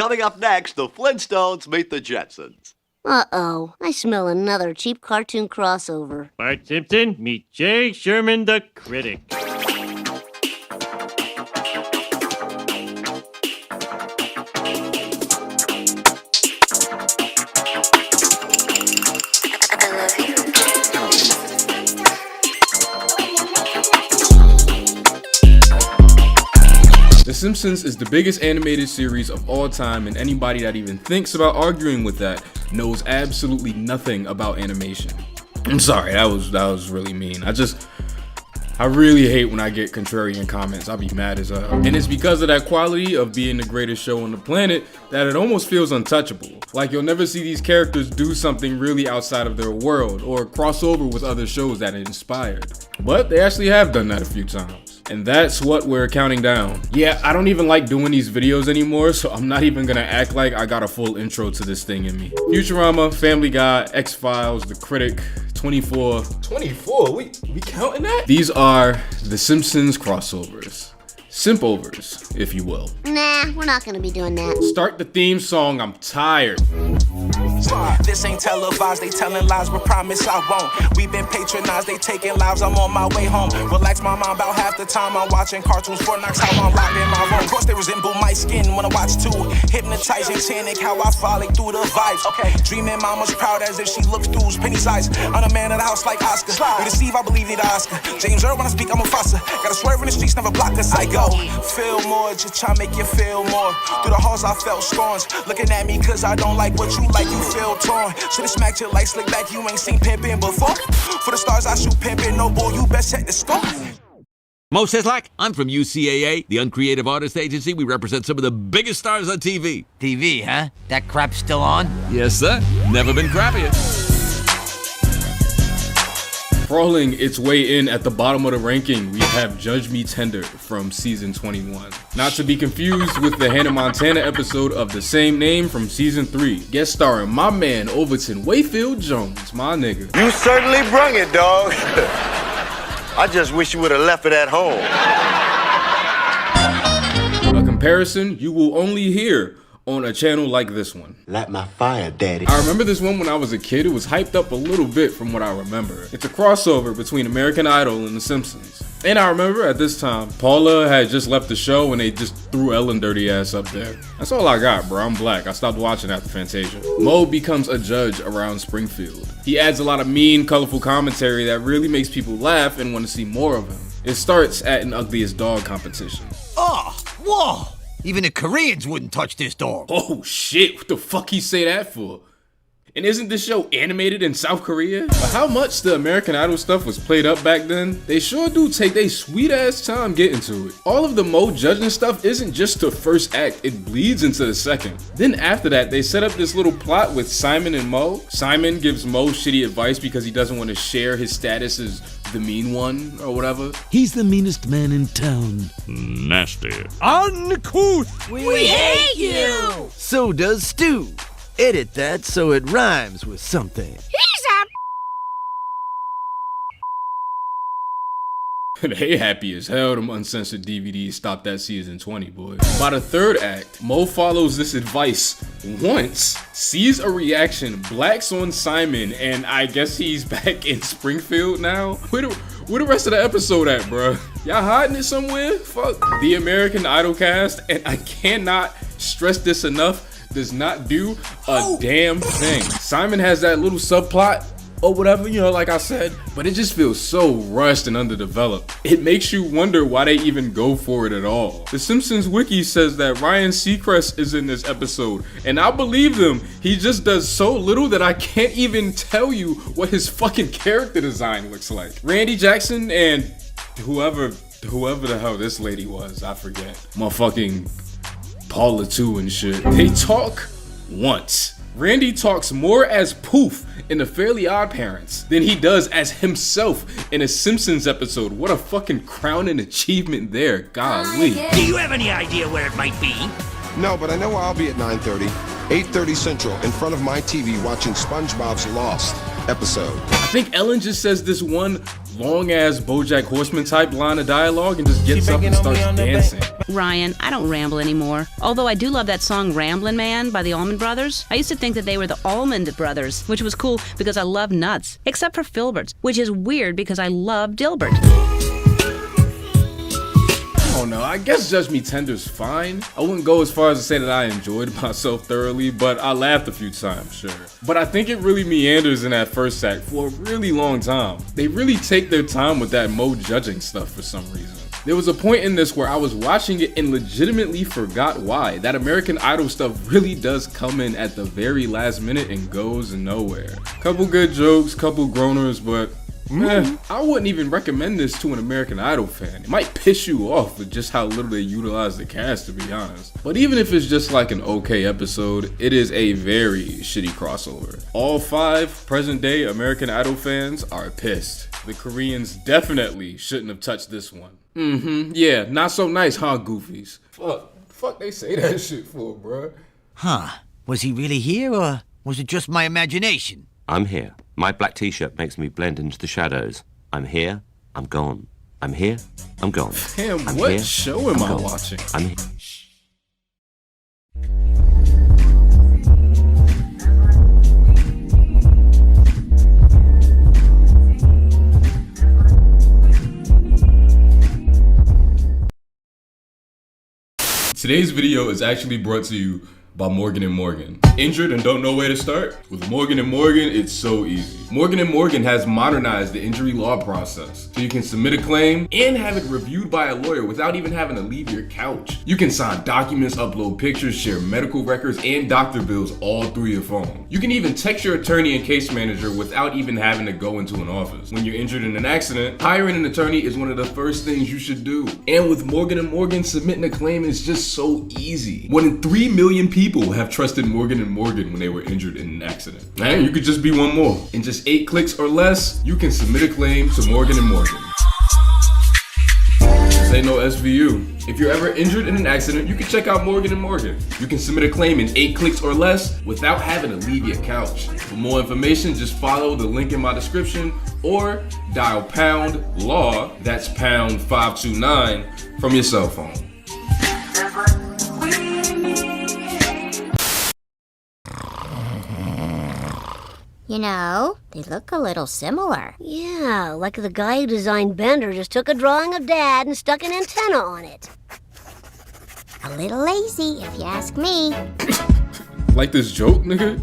Coming up next, the Flintstones meet the Jetsons. Uh-oh, I smell another cheap cartoon crossover. Bart Simpson, meet Jay Sherman the Critic. The Simpsons is the biggest animated series of all time, and anybody that even thinks about arguing with that knows absolutely nothing about animation. I'm sorry, that was really mean. I really hate when I get contrarian comments. I'll be mad as hell. And it's because of that quality of being the greatest show on the planet that it almost feels untouchable. Like you'll never see these characters do something really outside of their world or cross over with other shows that it inspired. But they actually have done that a few times. And that's what we're counting down. Yeah, I don't even like doing these videos anymore, so I'm not even gonna act like I got a full intro to this thing in me. Futurama, Family Guy, X-Files, The Critic, 24. 24? We counting that? These are the Simpsons crossovers. Simpovers, if you will. Nah, we're not gonna be doing that. Start the theme song, I'm tired. This ain't televised, they telling lies, but promise I won't. We've been patronized, they taking lives, I'm on my way home. Relax my mind about half the time I'm watching cartoons for knocks how I'm locked in my room. Of course they resemble my skin when I watch too. Hypnotizing, tannic, how I follow through the vibes. Okay, dreaming mama's proud as if she looks through Penny's eyes. I'm a man of the house like Oscar. You deceive, I believe need Oscar. James Earl when I speak, I'm a Fossa. Gotta swerve in the streets, never block us. I go, feel more, just try make you feel more. Through the halls I felt scorns. Looking at me cause I don't like what you like, you feel torn. Should've smacked your like slick back, you ain't seen pimpin' before. For the stars I shoot pimpin', no boy, you best set the score. Mo Sislak, I'm from UCAA, the Uncreative Artist Agency. We represent some of the biggest stars on TV. TV, huh? That crap's still on? Yes, sir. Never been crappier. Crawling its way in at the bottom of the ranking, we have Judge Me Tender from season 21. Not to be confused with the Hannah Montana episode of the same name from season 3. Guest starring my man Overton Wayfield Jones, my nigga. You certainly brung it, dog. I just wish you would have left it at home. A comparison you will only hear on a channel like this one. Light my fire, daddy. I remember this one when I was a kid. It was hyped up a little bit from what I remember. It's a crossover between American Idol and The Simpsons. And I remember at this time, Paula had just left the show and they just threw Ellen dirty ass up there. That's all I got, bro. I'm black. I stopped watching after Fantasia. Mo becomes a judge around Springfield. He adds a lot of mean, colorful commentary that really makes people laugh and want to see more of him. It starts at an Ugliest Dog competition. Oh, whoa! Even the Koreans wouldn't touch this dog. Oh shit, what the fuck he say that for? And isn't this show animated in South Korea? But how much the American Idol stuff was played up back then, they sure do take their sweet ass time getting to it. All of the Mo judging stuff isn't just the first act, it bleeds into the second. Then after that, they set up this little plot with Simon and Mo. Simon gives Mo shitty advice because he doesn't want to share his status as the mean one or whatever. He's the meanest man in town. Nasty. Uncouth! We hate you! So does Stu. Edit that so it rhymes with something. He's a... They happy as hell them uncensored DVDs stopped that season 20, boy. By the third act, Mo follows this advice once, sees a reaction, blacks on Simon, and I guess he's back in Springfield now? Where the rest of the episode at, bro? Y'all hiding it somewhere? Fuck. The American Idol cast, and I cannot stress this enough, does not do a damn thing. Simon has that little subplot or whatever, you know, like I said, but it just feels so rushed and underdeveloped. It makes you wonder why they even go for it at all. The Simpsons wiki says that Ryan Seacrest is in this episode, and I believe them. He just does so little that I can't even tell you what his fucking character design looks like. Randy Jackson and whoever the hell this lady was, I forget. Motherfucking Paula too and shit. They talk once. Randy talks more as Poof in The Fairly Odd Parents than he does as himself in a Simpsons episode. What a fucking crowning achievement there, golly. Do you have any idea where it might be? No, but I know where I'll be at 9:30, 8:30 Central, in front of my TV watching SpongeBob's Lost episode. I think Ellen just says this one long-ass BoJack Horseman type line of dialogue and just gets up and starts dancing. Ryan, I don't ramble anymore. Although I do love that song Ramblin' Man by the Allman Brothers. I used to think that they were the Almond Brothers, which was cool because I love nuts. Except for Filberts, which is weird because I love Dilbert. Oh no, I guess Judge Me Tender's fine. I wouldn't go as far as to say that I enjoyed myself thoroughly, but I laughed a few times, sure. But I think it really meanders in that first act for a really long time. They really take their time with that Mo judging stuff for some reason. There was a point in this where I was watching it and legitimately forgot why. That American Idol stuff really does come in at the very last minute and goes nowhere. Couple good jokes, couple groaners, but I wouldn't even recommend this to an American Idol fan. It might piss you off with just how little they utilize the cast, to be honest. But even if it's just like an okay episode, it is a very shitty crossover. All 5 present-day American Idol fans are pissed. The Koreans definitely shouldn't have touched this one. Yeah, not so nice, huh, goofies? Fuck they say that shit for, bruh? Huh. Was he really here, or was it just my imagination? I'm here. My black t-shirt makes me blend into the shadows. I'm here, I'm gone. I'm here, I'm gone. Damn, I'm what here, show am I gone. watching? I'm here. Today's video is actually brought to you by Morgan & Morgan. Injured and don't know where to start? With Morgan & Morgan, it's so easy. Morgan & Morgan has modernized the injury law process, so you can submit a claim and have it reviewed by a lawyer without even having to leave your couch. You can sign documents, upload pictures, share medical records, and doctor bills all through your phone. You can even text your attorney and case manager without even having to go into an office. When you're injured in an accident, hiring an attorney is one of the first things you should do. And with Morgan & Morgan, submitting a claim is just so easy. More than 3 million people have trusted Morgan & Morgan when they were injured in an accident. And you could just be one more. In just 8 clicks or less, you can submit a claim to Morgan & Morgan. This ain't no SVU. If you're ever injured in an accident, you can check out Morgan & Morgan. You can submit a claim in 8 clicks or less without having to leave your couch. For more information, just follow the link in my description or dial #law, that's pound 529, from your cell phone. You know, they look a little similar. Yeah, like the guy who designed Bender just took a drawing of Dad and stuck an antenna on it. A little lazy, if you ask me. Like this joke, nigga?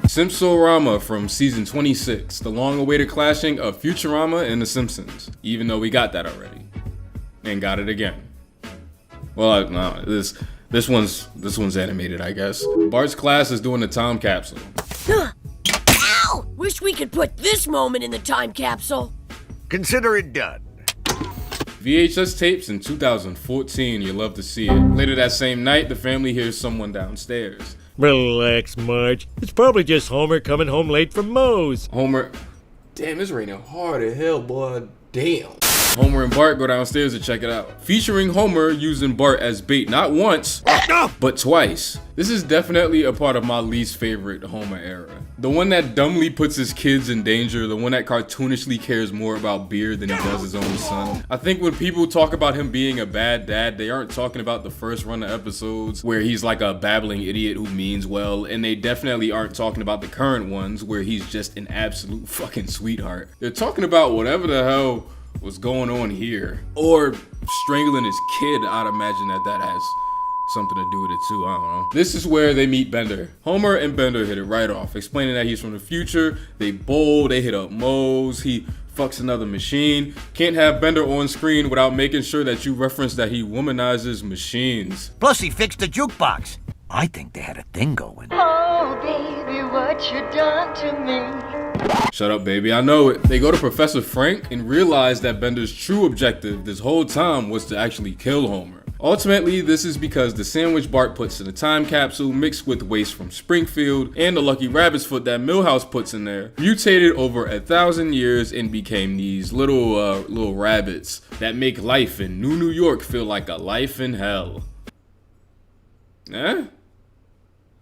Simpsorama from season 26, the long-awaited clashing of Futurama and The Simpsons. Even though we got that already. And got it again. Well, no, this one's animated, I guess. Bart's class is doing a time capsule. Ow! Wish we could put this moment in the time capsule. Consider it done. VHS tapes in 2014, you love to see it. Later that same night, the family hears someone downstairs. Relax, Marge. It's probably just Homer coming home late from Moe's. Homer, damn, it's raining hard as hell, boy. Damn. Homer and Bart go downstairs to check it out, featuring Homer using Bart as bait not once, but twice. This is definitely a part of my least favorite Homer era. The one that dumbly puts his kids in danger, the one that cartoonishly cares more about beer than he does his own son. I think when people talk about him being a bad dad, they aren't talking about the first run of episodes where he's like a babbling idiot who means well, and they definitely aren't talking about the current ones where he's just an absolute fucking sweetheart. They're talking about whatever the hell was going on here, or strangling his kid. I'd imagine that has something to do with it too, I don't know. This is where they meet Bender. Homer and Bender hit it right off, explaining that he's from the future. They bowl, they hit up Moe's, he fucks another machine. Can't have Bender on screen without making sure that you reference that he womanizes machines. Plus he fixed the jukebox. I think they had a thing going. Oh, baby, what you done to me? Shut up, baby, I know it. They go to Professor Frank and realize that Bender's true objective this whole time was to actually kill Homer. Ultimately, this is because the sandwich Bart puts in a time capsule mixed with waste from Springfield and the lucky rabbit's foot that Milhouse puts in there mutated over 1,000 years and became these little rabbits that make life in New York feel like a life in hell. Eh?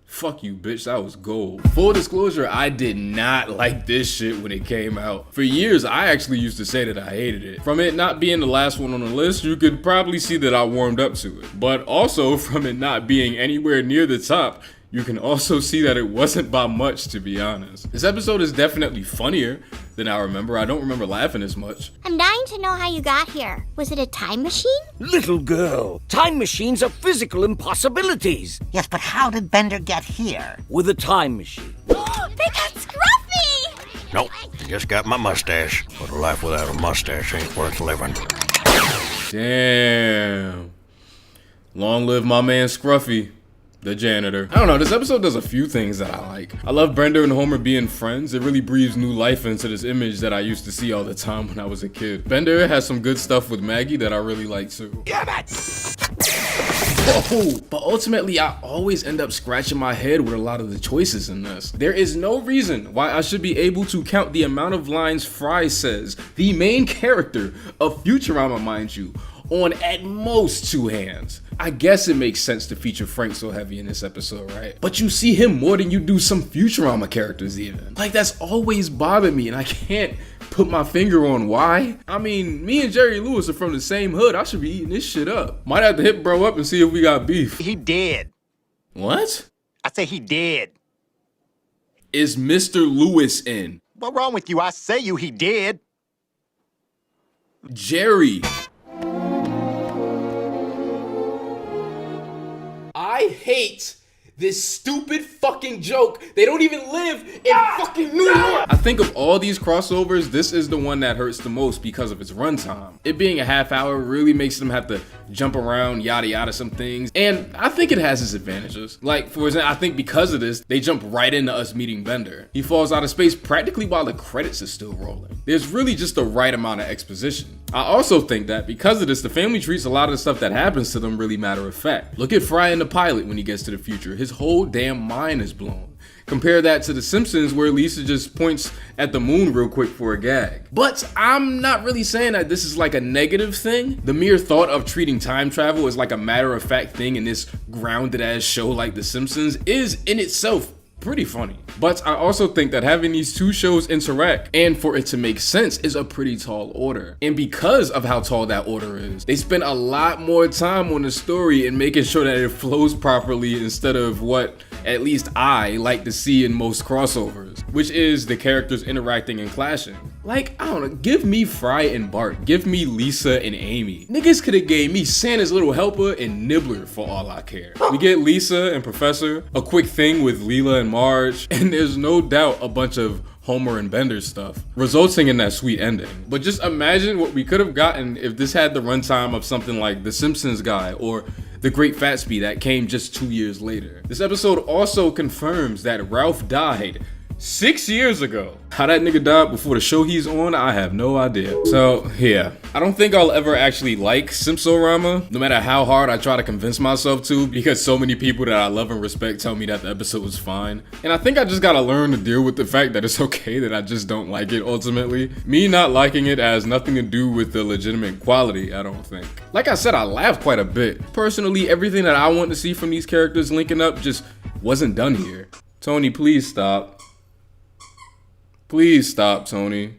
Fuck you, bitch, that was gold. Full disclosure, I did not like this shit when it came out. For years, I actually used to say that I hated it. From it not being the last one on the list, you could probably see that I warmed up to it. But also, from it not being anywhere near the top, you can also see that it wasn't by much, to be honest. This episode is definitely funnier than I remember. I don't remember laughing as much. I'm dying to know how you got here. Was it a time machine? Little girl, time machines are physical impossibilities. Yes, but how did Bender get here? With a time machine. They got Scruffy! Nope, just got my mustache. But a life without a mustache ain't worth living. Damn. Long live my man Scruffy, the janitor. I don't know, this episode does a few things that I like. I love Bender and Homer being friends. It really breathes new life into this image that I used to see all the time when I was a kid. Bender has some good stuff with Maggie that I really like too. Damn it! Whoa. But ultimately, I always end up scratching my head with a lot of the choices in this. There is no reason why I should be able to count the amount of lines Fry says, the main character of Futurama, mind you, on at most 2 hands. I guess it makes sense to feature Frank so heavy in this episode, right? But you see him more than you do some Futurama characters even. Like, that's always bothered me and I can't put my finger on why. I mean, me and Jerry Lewis are from the same hood. I should be eating this shit up. Might have to hit bro up and see if we got beef. He dead. What? I say he dead. Is Mr. Lewis in? What wrong with you? I say he dead. Jerry. I hate this stupid fucking joke. They don't even live in fucking New York. I think of all these crossovers, this is the one that hurts the most because of its runtime. It being a half hour really makes them have to jump around, yada yada some things. And I think it has its advantages. Like, for example, I think because of this, they jump right into us meeting Bender. He falls out of space practically while the credits are still rolling. There's really just the right amount of exposition. I also think that because of this, the family treats a lot of the stuff that happens to them really matter of fact. Look at Fry in the pilot when he gets to the future. His whole damn mind is blown. Compare that to The Simpsons where Lisa just points at the moon real quick for a gag. But I'm not really saying that this is like a negative thing. The mere thought of treating time travel as like a matter of fact thing in this grounded ass show like The Simpsons is in itself pretty funny. But I also think that having these two shows interact and for it to make sense is a pretty tall order. And because of how tall that order is, they spend a lot more time on the story and making sure that it flows properly instead of what at least I like to see in most crossovers, which is the characters interacting and clashing. Like, I don't know, give me Fry and Bart, give me Lisa and Amy. Niggas could've gave me Santa's Little Helper and Nibbler for all I care. We get Lisa and Professor, a quick thing with Leela and Marge, and there's no doubt a bunch of Homer and Bender stuff, resulting in that sweet ending. But just imagine what we could have gotten if this had the runtime of something like The Simpsons guy or The Great Gatsby that came just 2 years later. This episode also confirms that Ralph died 6 years ago. How that nigga died before the show he's on, I have no idea. So yeah, I don't think I'll ever actually like Simpsorama, no matter how hard I try to convince myself to, because so many people that I love and respect tell me that the episode was fine. And I think I just gotta learn to deal with the fact that it's okay that I just don't like it ultimately. Me not liking it has nothing to do with the legitimate quality, I don't think. Like I said, I laughed quite a bit. Personally, everything that I want to see from these characters linking up just wasn't done here. Tony, please stop. Please stop, Tony.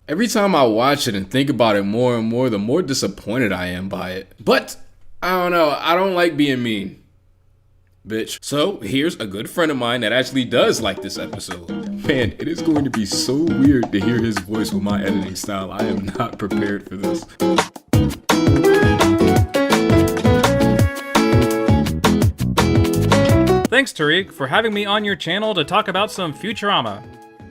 Every time I watch it and think about it more and more, the more disappointed I am by it. But, I don't know, I don't like being mean. Bitch. So, here's a good friend of mine that actually does like this episode. Man, it is going to be so weird to hear his voice with my editing style. I am not prepared for this. Thanks, Tariq, for having me on your channel to talk about some Futurama.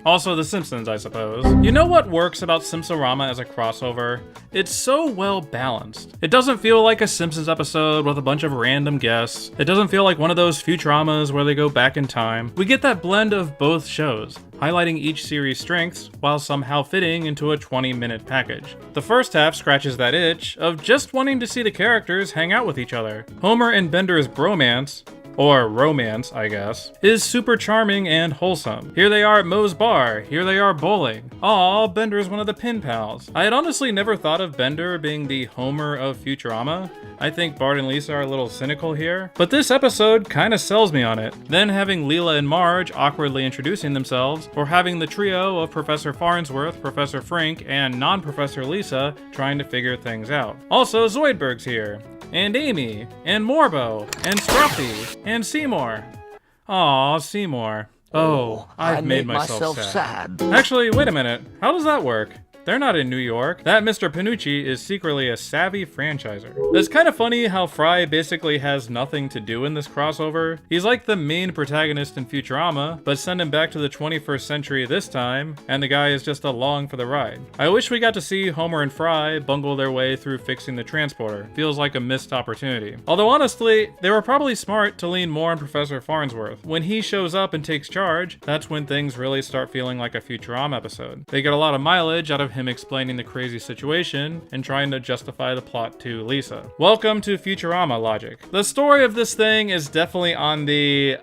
Also The Simpsons, I suppose. You know what works about Simpsorama as a crossover? It's so well balanced. It doesn't feel like a Simpsons episode with a bunch of random guests. It doesn't feel like one of those Futuramas where they go back in time. We get that blend of both shows, highlighting each series' strengths while somehow fitting into a 20-minute package. The first half scratches that itch of just wanting to see the characters hang out with each other. Homer and Bender's bromance, or romance, I guess, is super charming and wholesome. Here they are at Moe's bar, here they are bowling. Aw, Bender's one of the pin pals. I had honestly never thought of Bender being the Homer of Futurama. I think Bart and Lisa are a little cynical here, but this episode kinda sells me on it. Then having Leela and Marge awkwardly introducing themselves, or having the trio of Professor Farnsworth, Professor Frink, and non-Professor Lisa trying to figure things out. Also, Zoidberg's here, and Amy, and Morbo, and Scruffy, and Seymour. Aw, Seymour. Oh, I've made myself sad. Actually, wait a minute. How does that work? They're not in New York. That Mr. Panucci is secretly a savvy franchiser. It's kind of funny how Fry basically has nothing to do in this crossover. He's like the main protagonist in Futurama, but send him back to the 21st century this time, and the guy is just along for the ride. I wish we got to see Homer and Fry bungle their way through fixing the transporter. Feels like a missed opportunity. Although honestly, they were probably smart to lean more on Professor Farnsworth. When he shows up and takes charge, that's when things really start feeling like a Futurama episode. They get a lot of mileage out of him explaining the crazy situation and trying to justify the plot to Lisa. Welcome to Futurama logic. The story of this thing is definitely on the,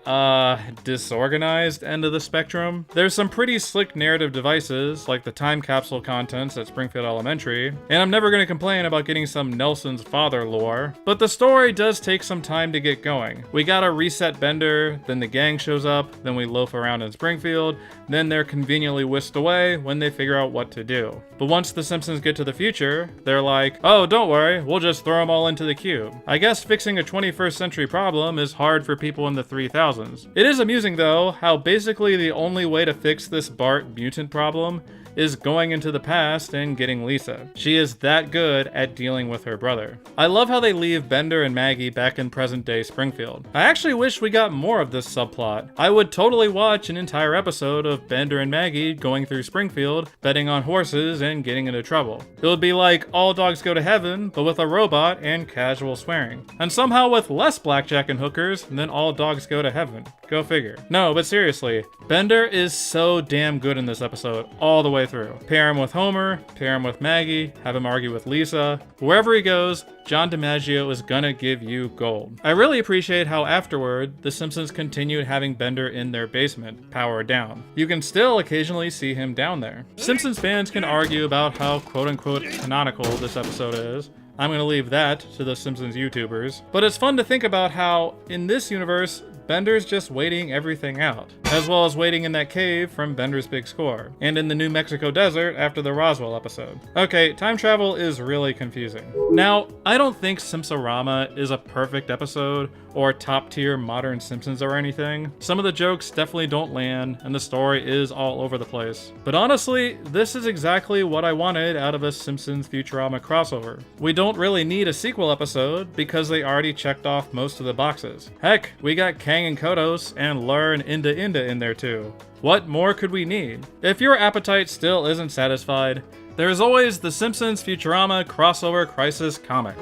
disorganized end of the spectrum. There's some pretty slick narrative devices, like the time capsule contents at Springfield Elementary, and I'm never gonna complain about getting some Nelson's father lore, but the story does take some time to get going. We gotta reset Bender, then the gang shows up, then we loaf around in Springfield, then they're conveniently whisked away when they figure out what to do. But once the Simpsons get to the future, they're like, oh, don't worry, we'll just throw them all into the cube. I guess fixing a 21st century problem is hard for people in the 3000s. It is amusing though, how basically the only way to fix this Bart mutant problem is going into the past and getting Lisa. She is that good at dealing with her brother. I love how they leave Bender and Maggie back in present-day Springfield. I actually wish we got more of this subplot. I would totally watch an entire episode of Bender and Maggie going through Springfield, betting on horses and getting into trouble. It would be like All Dogs Go to Heaven, but with a robot and casual swearing. And somehow with less blackjack and hookers than All Dogs Go to Heaven. Go figure. No, but seriously, Bender is so damn good in this episode all the way through. Pair him with Homer, pair him with Maggie, have him argue with Lisa. Wherever he goes, John DiMaggio is gonna give you gold. I really appreciate how afterward, the Simpsons continued having Bender in their basement, powered down. You can still occasionally see him down there. Simpsons fans can argue about how quote-unquote canonical this episode is. I'm gonna leave that to the Simpsons YouTubers. But it's fun to think about how, in this universe, Bender's just waiting everything out, as well as waiting in that cave from Bender's Big Score, and in the New Mexico desert after the Roswell episode. Okay, time travel is really confusing. Now, I don't think Simpsorama is a perfect episode, or top tier modern Simpsons or anything. Some of the jokes definitely don't land, and the story is all over the place. But honestly, this is exactly what I wanted out of a Simpsons Futurama crossover. We don't really need a sequel episode, because they already checked off most of the boxes. Heck, we got Kang and Kodos and Lur and Inda in there too. What more could we need? If your appetite still isn't satisfied, there's always the Simpsons Futurama crossover crisis comic.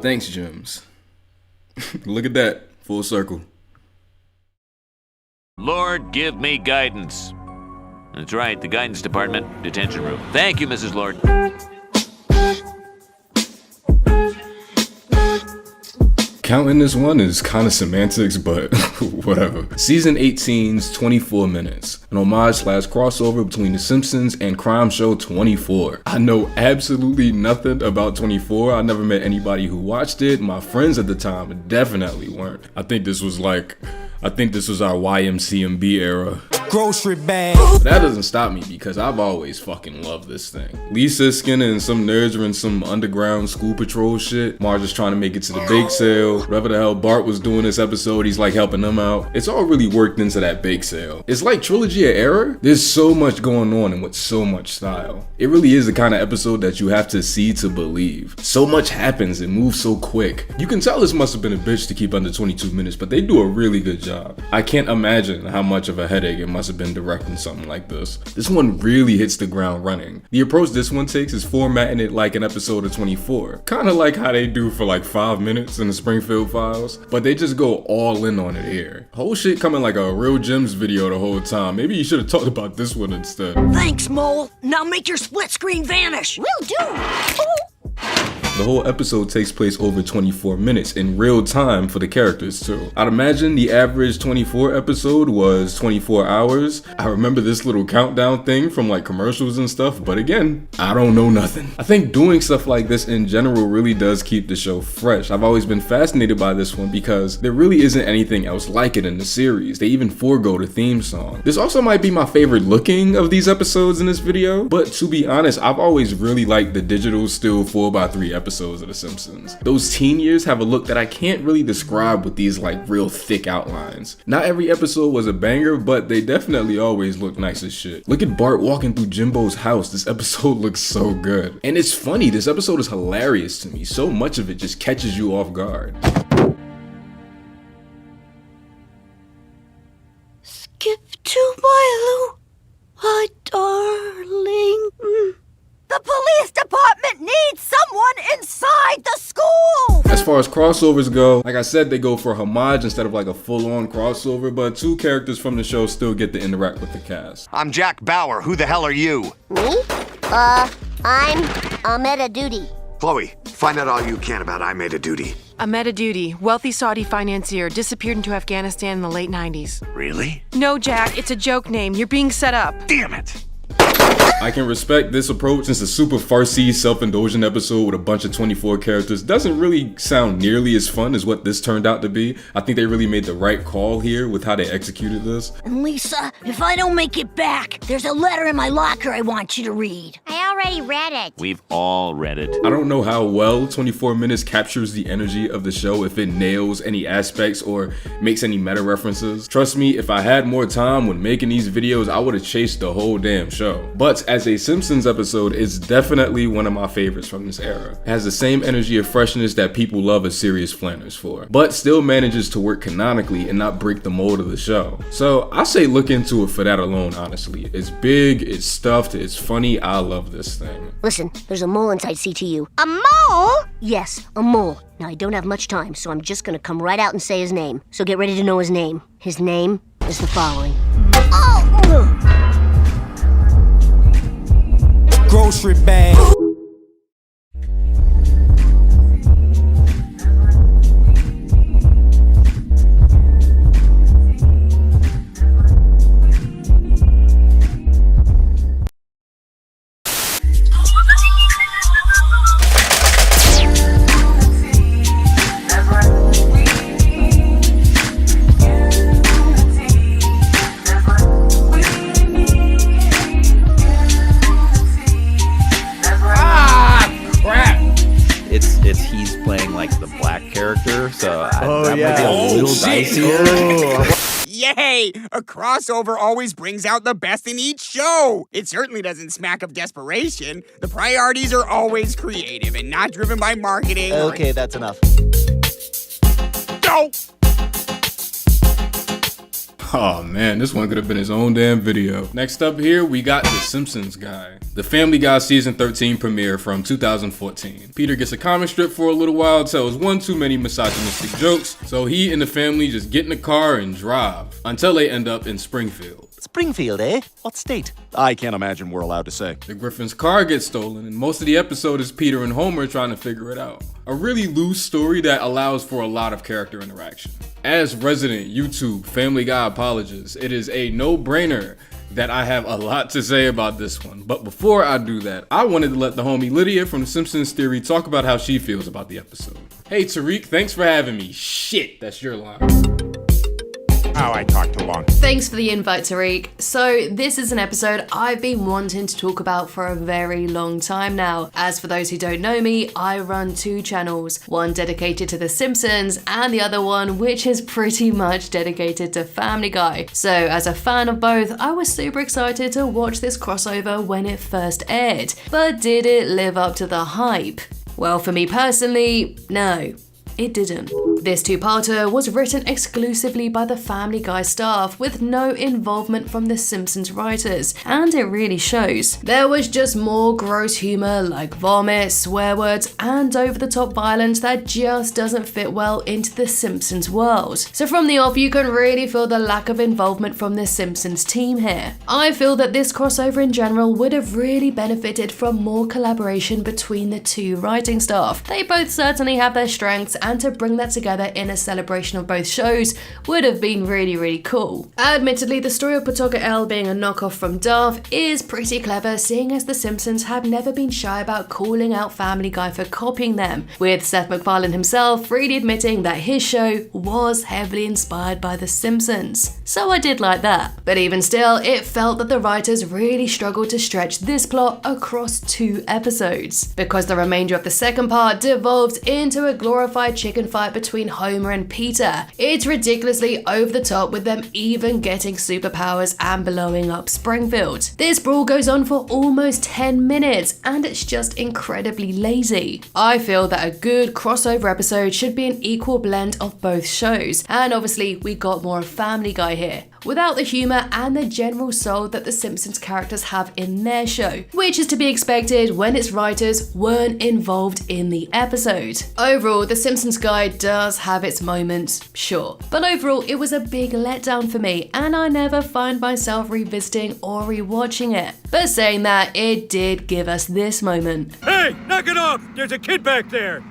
Thanks, Gems. Look at that, full circle. Lord, give me guidance. That's right, the guidance department, detention room. Thank you, Mrs. Lord. Counting this one is kind of semantics, but whatever. Season 18's 24 minutes, an homage / crossover between The Simpsons and Crime Show 24. I know absolutely nothing about 24. I never met anybody who watched it. My friends at the time definitely weren't. I think this was our YMCMB era. Grocery bag. But that doesn't stop me because I've always fucking loved this thing. Lisa, Skinner, and some nerds are in some underground school patrol shit. Marge is trying to make it to the bake sale. Whatever the hell Bart was doing this episode, he's like helping them out. It's all really worked into that bake sale. It's like Trilogy of Error. There's so much going on and with so much style. It really is the kind of episode that you have to see to believe. So much happens and moves so quick. You can tell this must have been a bitch to keep under 22 minutes, but they do a really good job. job. I can't imagine how much of a headache it must have been directing something like this. This one really hits the ground running. The approach this one takes is formatting it like an episode of 24. Kinda like how they do for like 5 minutes in the Springfield Files, but they just go all in on it here. Whole shit coming like a real Gems video the whole time. Maybe you should have talked about this one instead. Thanks, Mole. Now make your split screen vanish. Will do. The whole episode takes place over 24 minutes in real time for the characters too. I'd imagine the average 24 episode was 24 hours. I remember this little countdown thing from like commercials and stuff, but again, I don't know nothing. I think doing stuff like this in general really does keep the show fresh. I've always been fascinated by this one because there really isn't anything else like it in the series. They even forego the theme song. This also might be my favorite looking of these episodes in this video, but to be honest, I've always really liked the digital still 4x3 episodes of The Simpsons. Those teen years have a look that I can't really describe with these like real thick outlines. Not every episode was a banger, but they definitely always look nice as shit. Look at Bart walking through Jimbo's house. This episode looks so good. And it's funny, this episode is hilarious to me. So much of it just catches you off guard. Skip to Milo, my darling. The police department needs someone inside the school! As far as crossovers go, like I said, they go for homage instead of like a full-on crossover, but two characters from the show still get to interact with the cast. I'm Jack Bauer. Who the hell are you? Me? I'm Meta Duty. Chloe, find out all you can about I Made a Duty. Ahmed Adoudi, wealthy Saudi financier, disappeared into Afghanistan in the late 90s. Really? No, Jack, it's a joke name. You're being set up. Damn it! I can respect this approach since the super farcy, self-indulgent episode with a bunch of 24 characters doesn't really sound nearly as fun as what this turned out to be. I think they really made the right call here with how they executed this. And Lisa, if I don't make it back, there's a letter in my locker I want you to read. I already read it. We've all read it. I don't know how well 24 minutes captures the energy of the show, if it nails any aspects or makes any meta references. Trust me, if I had more time when making these videos, I would have chased the whole damn show. But as a Simpsons episode, it's definitely one of my favorites from this era. It has the same energy of freshness that people love a serious Flanders for, but still manages to work canonically and not break the mold of the show. So I say look into it for that alone, honestly. It's big, it's stuffed, it's funny, I love this thing. Listen, there's a mole inside CTU. A mole? Yes, a mole. Now, I don't have much time, so I'm just gonna come right out and say his name. So get ready to know his name. His name is the following. Grocery bag. He's playing like the black character, so that might be a little dicier. Yay! A crossover always brings out the best in each show. It certainly doesn't smack of desperation. The priorities are always creative and not driven by marketing. Okay, that's enough. Go! Oh man, this one could have been his own damn video. Next up here, we got The Simpsons Guy. The Family Guy Season 13 premiere from 2014. Peter gets a comic strip for a little while, tells one too many misogynistic jokes, so he and the family just get in the car and drive, until they end up in Springfield. Springfield, eh? What state? I can't imagine we're allowed to say. The Griffin's car gets stolen, and most of the episode is Peter and Homer trying to figure it out. A really loose story that allows for a lot of character interaction. As resident YouTube Family Guy apologist, it is a no-brainer that I have a lot to say about this one. But before I do that, I wanted to let the homie Lydia from The Simpsons Theory talk about how she feels about the episode. Hey Tariq, thanks for having me. Shit, that's your line. Oh, I talked too long. Thanks for the invite, Tariq. So this is an episode I've been wanting to talk about for a very long time now. As for those who don't know me, I run two channels, one dedicated to The Simpsons and the other one which is pretty much dedicated to Family Guy. So as a fan of both, I was super excited to watch this crossover when it first aired. But did it live up to the hype? Well, for me personally, no, it didn't. This two-parter was written exclusively by the Family Guy staff with no involvement from the Simpsons writers, and it really shows. There was just more gross humor like vomit, swear words, and over-the-top violence that just doesn't fit well into the Simpsons world. So from the off, you can really feel the lack of involvement from the Simpsons team here. I feel that this crossover in general would have really benefited from more collaboration between the two writing staff. They both certainly have their strengths, and to bring that together in a celebration of both shows would have been really cool. Admittedly, the story of Pawtucket L being a knockoff from Duff is pretty clever, seeing as the Simpsons have never been shy about calling out Family Guy for copying them, with Seth MacFarlane himself freely admitting that his show was heavily inspired by The Simpsons. So I did like that. But even still, it felt that the writers really struggled to stretch this plot across 2 episodes, because the remainder of the second part devolved into a glorified chicken fight between Homer and Peter. It's ridiculously over the top, with them even getting superpowers and blowing up Springfield. This brawl goes on for almost 10 minutes, and it's just incredibly lazy. I feel that a good crossover episode should be an equal blend of both shows, and obviously we got more of Family Guy here, without the humour and the general soul that the Simpsons characters have in their show, which is to be expected when its writers weren't involved in the episode. Overall, The Simpsons Guide does have its moments, sure, but overall it was a big letdown for me, and I never find myself revisiting or rewatching it. But saying that, it did give us this moment. Hey, knock it off! There's a kid back there!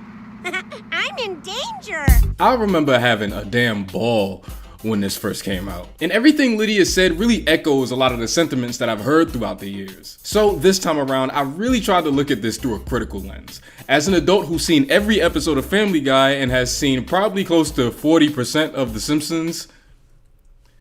I'm in danger! I remember having a damn ball when this first came out. And everything Lydia said really echoes a lot of the sentiments that I've heard throughout the years. So this time around, I really tried to look at this through a critical lens. As an adult who's seen every episode of Family Guy and has seen probably close to 40% of The Simpsons,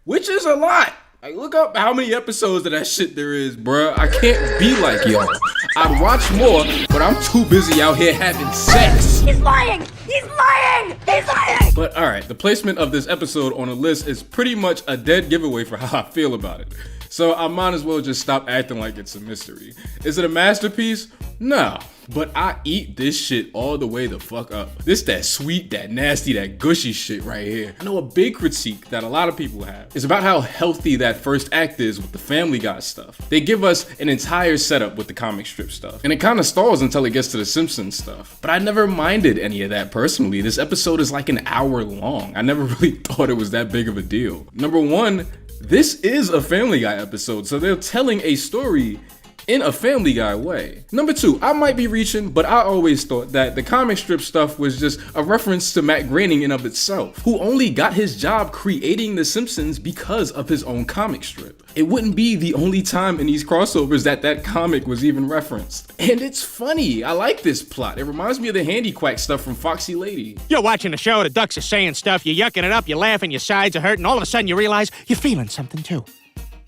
which is a lot. Like, look up how many episodes of that shit there is, bruh. I can't be like y'all. I'd watch more, but I'm too busy out here having sex. He's lying! He's lying! He's lying! But alright, the placement of this episode on a list is pretty much a dead giveaway for how I feel about it. So I might as well just stop acting like it's a mystery. Is it a masterpiece? No. But I eat this shit all the way the fuck up. This that sweet, that nasty, that gushy shit right here. I know a big critique that a lot of people have is about how healthy that first act is with the Family Guy stuff. They give us an entire setup with the comic strip stuff, and it kind of stalls until it gets to the Simpsons stuff. But I never minded any of that personally. This episode is like an hour long. I never really thought it was that big of a deal. Number one, this is a Family Guy episode, so they're telling a story in a Family Guy way. Number two, I might be reaching, but I always thought that the comic strip stuff was just a reference to Matt Groening in of itself, who only got his job creating The Simpsons because of his own comic strip. It wouldn't be the only time in these crossovers that that comic was even referenced. And it's funny, I like this plot. It reminds me of the Handy Quack stuff from Foxy Lady. You're watching a show, the ducks are saying stuff, you're yucking it up, you're laughing, your sides are hurting, all of a sudden you realize you're feeling something too.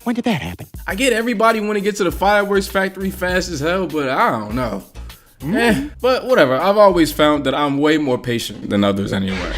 When did that happen? I get everybody want to get to the fireworks factory fast as hell, but I don't know. But whatever, I've always found that I'm way more patient than others anyway.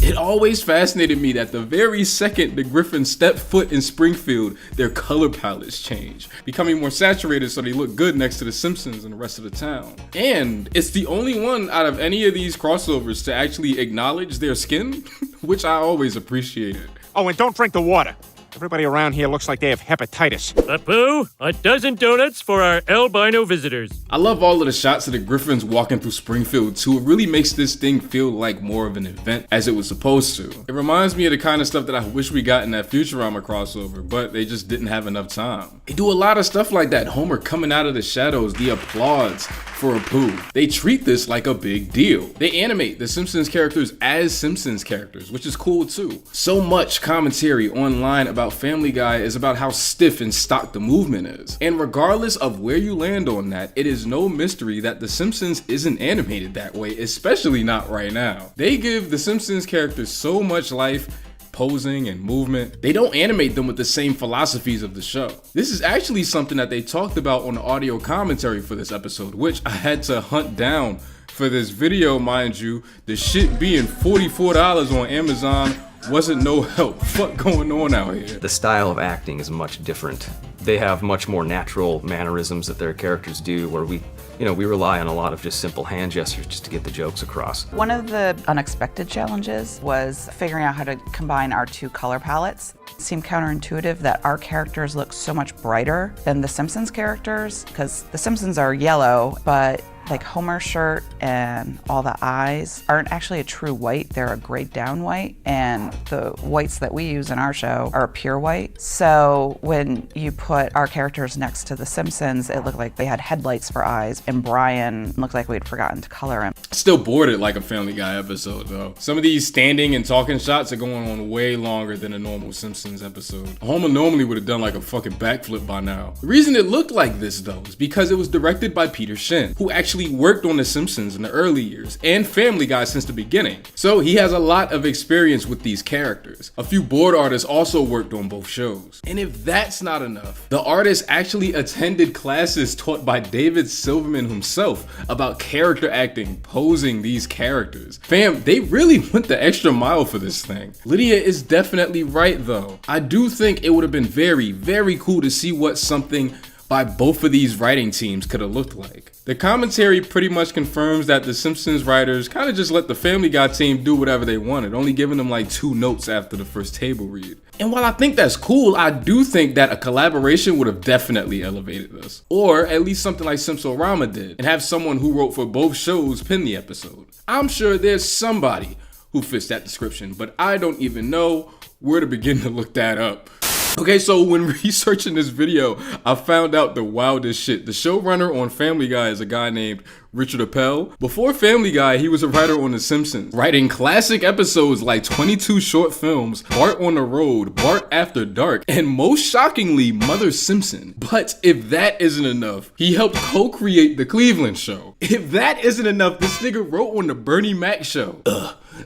It always fascinated me that the very second the Griffins step foot in Springfield, their color palettes change, becoming more saturated so they look good next to the Simpsons and the rest of the town. And it's the only one out of any of these crossovers to actually acknowledge their skin, which I always appreciated. Oh, and don't drink the water. Everybody around here looks like they have hepatitis. Apu, a dozen donuts for our albino visitors. I love all of the shots of the Griffins walking through Springfield too. It really makes this thing feel like more of an event as it was supposed to. It reminds me of the kind of stuff that I wish we got in that Futurama crossover, but they just didn't have enough time. They do a lot of stuff like that. Homer coming out of the shadows, the applause for Apu. They treat this like a big deal. They animate the Simpsons characters as Simpsons characters, which is cool too. So much commentary online about Family Guy is about how stiff and stock the movement is. And regardless of where you land on that, it is no mystery that The Simpsons isn't animated that way, especially not right now. They give the Simpsons characters so much life, posing and movement. They don't animate them with the same philosophies of the show. This is actually something that they talked about on the audio commentary for this episode, which I had to hunt down for this video, mind you, the shit being $44 on Amazon wasn't no help. Fuck going on out here? The style of acting is much different. They have much more natural mannerisms that their characters do, where we rely on a lot of just simple hand gestures just to get the jokes across. One of the unexpected challenges was figuring out how to combine our two color palettes. It seemed counterintuitive that our characters look so much brighter than the Simpsons characters, because the Simpsons are yellow, but like Homer's shirt and all the eyes aren't actually a true white, they're a grayed down white, and the whites that we use in our show are a pure white. So when you put our characters next to the Simpsons, it looked like they had headlights for eyes, and Brian looked like we'd forgotten to color him. Still bored it like a Family Guy episode though. Some of these standing and talking shots are going on way longer than a normal Simpsons episode. Homer normally would have done like a fucking backflip by now. The reason it looked like this though is because it was directed by Peter Shin, who actually worked on The Simpsons in the early years and Family Guy since the beginning. So he has a lot of experience with these characters. A few board artists also worked on both shows. And if that's not enough, the artist actually attended classes taught by David Silverman himself about character acting, posing these characters. Fam, they really went the extra mile for this thing. Lydia is definitely right though. I do think it would have been very, very cool to see what something by both of these writing teams could have looked like. The commentary pretty much confirms that the Simpsons writers kind of just let the Family Guy team do whatever they wanted, only giving them like 2 notes after the first table read. And while I think that's cool, I do think that a collaboration would have definitely elevated this. Or at least something like Simpsorama did, and have someone who wrote for both shows pin the episode. I'm sure there's somebody who fits that description, but I don't even know where to begin to look that up. Okay, so when researching this video, I found out the wildest shit. The showrunner on Family Guy is a guy named Richard Appel. Before Family Guy, he was a writer on The Simpsons, writing classic episodes like 22 short films, Bart on the Road, Bart After Dark, and most shockingly, Mother Simpson. But if that isn't enough, he helped co-create The Cleveland Show. If that isn't enough, this nigga wrote on The Bernie Mac Show.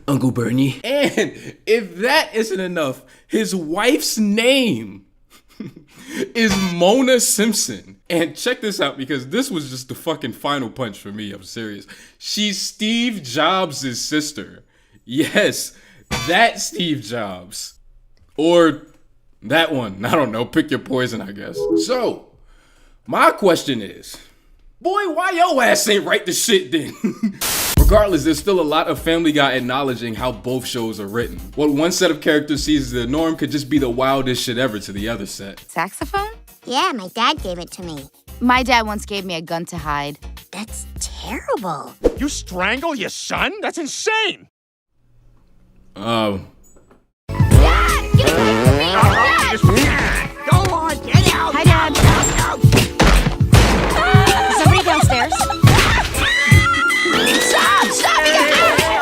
Uncle Bernie. And if that isn't enough, his wife's name is Mona Simpson. And check this out, because this was just the fucking final punch for me. I'm serious. She's Steve Jobs' sister. Yes, that Steve Jobs. Or that one. I don't know. Pick your poison, I guess. So, my question is, boy, why your ass ain't write the shit then? Regardless, there's still a lot of Family Guy acknowledging how both shows are written. What one set of characters sees as the norm could just be the wildest shit ever to the other set. Saxophone? Yeah, my dad gave it to me. My dad once gave me a gun to hide. That's terrible. You strangle your son? That's insane. Dad, give it back to me. Go on, get out. Hi, Dad. Somebody downstairs.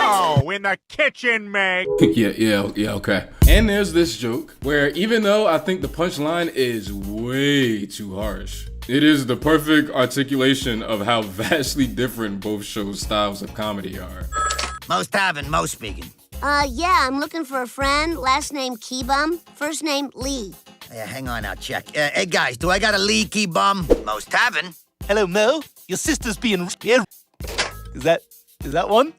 Oh, in the kitchen, Meg. yeah, okay. And there's this joke where even though I think the punchline is way too harsh, it is the perfect articulation of how vastly different both shows' styles of comedy are. Most having, most speaking. Yeah, I'm looking for a friend. Last name Keybum, first name Lee. Yeah, hang on, I'll check. Hey, guys, do I got a leaky bum? Most having. Hello, Mo. Your sister's being... Is that one?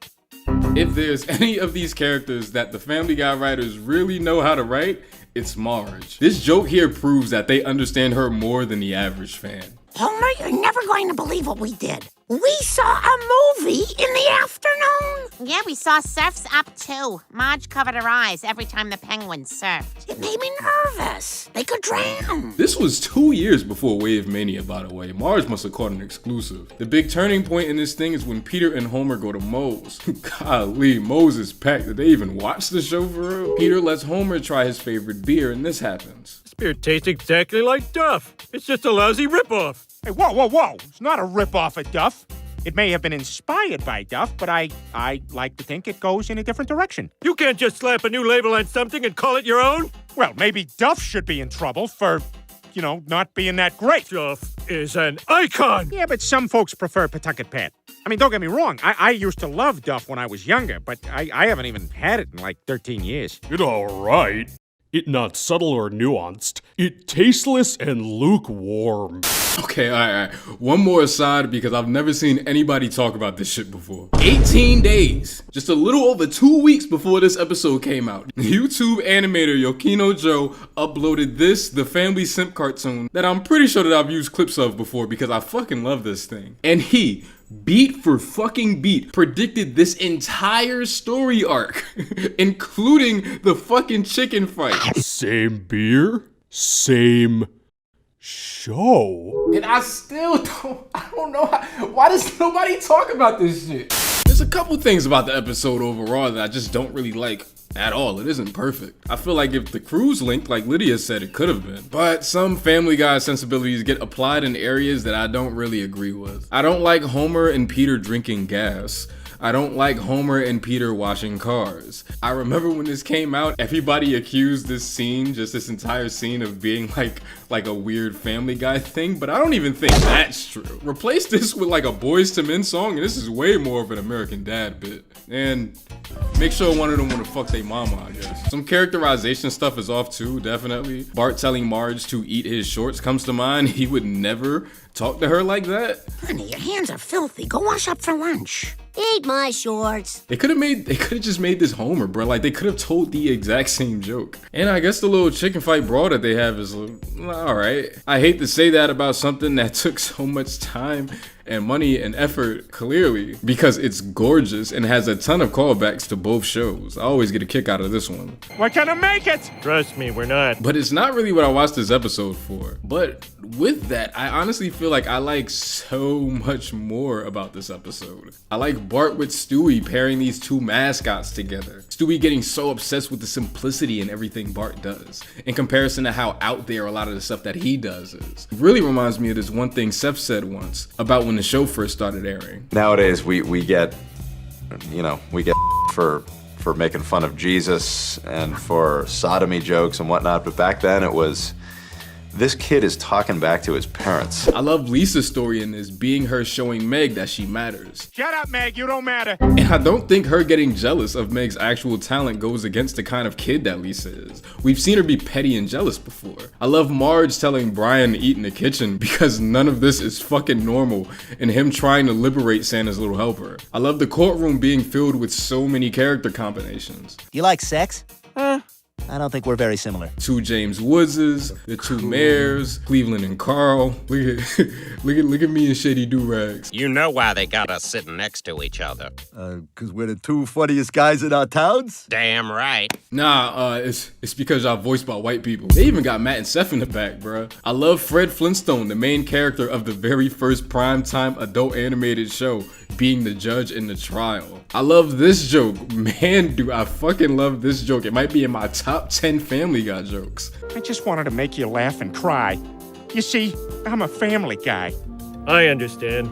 If there's any of these characters that the Family Guy writers really know how to write, it's Marge. This joke here proves that they understand her more than the average fan. Homer, you're never going to believe what we did. We saw a movie in the afternoon. Yeah, we saw Surf's Up too. Marge covered her eyes every time the penguins surfed. It made me nervous. They could drown. This was 2 years before Wave Mania, by the way. Marge must have caught an exclusive. The big turning point in this thing is when Peter and Homer go to Moe's. Golly, Moe's is packed. Did they even watch the show for real? Peter lets Homer try his favorite beer, and this happens. This beer tastes exactly like Duff. It's just a lousy ripoff. Hey, whoa. It's not a ripoff of Duff. It may have been inspired by Duff, but I like to think it goes in a different direction. You can't just slap a new label on something and call it your own. Well, maybe Duff should be in trouble for, not being that great. Duff is an icon. Yeah, but some folks prefer Pawtucket Pat. I mean, don't get me wrong. I used to love Duff when I was younger, but I haven't even had it in like 13 years. It's all right. It not subtle or nuanced. It tasteless and lukewarm. Okay, alright. One more aside because I've never seen anybody talk about this shit before. 18 days, just a little over 2 weeks before this episode came out, YouTube animator Yokino Joe uploaded this, the Family Simp cartoon, that I'm pretty sure that I've used clips of before because I fucking love this thing. And he, beat for fucking beat, predicted this entire story arc, including the fucking chicken fight. Same beer, same show. And I don't know why does nobody talk about this shit? There's a couple things about the episode overall that I just don't really like at all. It isn't perfect. I feel like if the crews linked, like Lydia said, it could have been. But some Family Guy sensibilities get applied in areas that I don't really agree with. I don't like Homer and Peter drinking gas. I don't like Homer and Peter washing cars. I remember when this came out, everybody accused this scene, just this entire scene, of being like a weird Family Guy thing, but I don't even think that's true. Replace this with like a Boyz II Men song, and this is way more of an American Dad bit. And make sure one of them wanna fuck their mama, I guess. Some characterization stuff is off too, definitely. Bart telling Marge to eat his shorts comes to mind. He would never talk to her like that. Honey, your hands are filthy. Go wash up for lunch. Eat my shorts. They could have just made this Homer, bro. Like, they could have told the exact same joke. And I guess the little chicken fight brawl that they have is alright. I hate to say that about something that took so much time and money and effort, clearly, because it's gorgeous and has a ton of callbacks to both shows. I always get a kick out of this one. We're gonna make it! Trust me, we're not. But it's not really what I watched this episode for. But with that, I honestly feel like I like so much more about this episode. I like Bart with Stewie pairing these two mascots together. Stewie getting so obsessed with the simplicity in everything Bart does, in comparison to how out there a lot of the stuff that he does is. It really reminds me of this one thing Seth said once about when the show first started airing. Nowadays, we get for making fun of Jesus and for sodomy jokes and whatnot, but back then it was, this kid is talking back to his parents. I love Lisa's story in this, being her showing Meg that she matters. Shut up, Meg, you don't matter. And I don't think her getting jealous of Meg's actual talent goes against the kind of kid that Lisa is. We've seen her be petty and jealous before. I love Marge telling Brian to eat in the kitchen because none of this is fucking normal, and him trying to liberate Santa's little helper. I love the courtroom being filled with so many character combinations. You like sex? I don't think we're very similar. Two James Woodses, the two mayors, Cleveland and Carl. Look at me and Shady Do-Rags. You know why they got us sitting next to each other. 'Cause we're the two funniest guys in our towns? Damn right. Nah, it's because y'all voiced by white people. They even got Matt and Seth in the back, bruh. I love Fred Flintstone, the main character of the very first primetime adult animated show, being the judge in the trial. I love this joke. Man, do I fucking love this joke. It might be in my top 10 Family Guy jokes. I just wanted to make you laugh and cry. You see, I'm a family guy. I understand.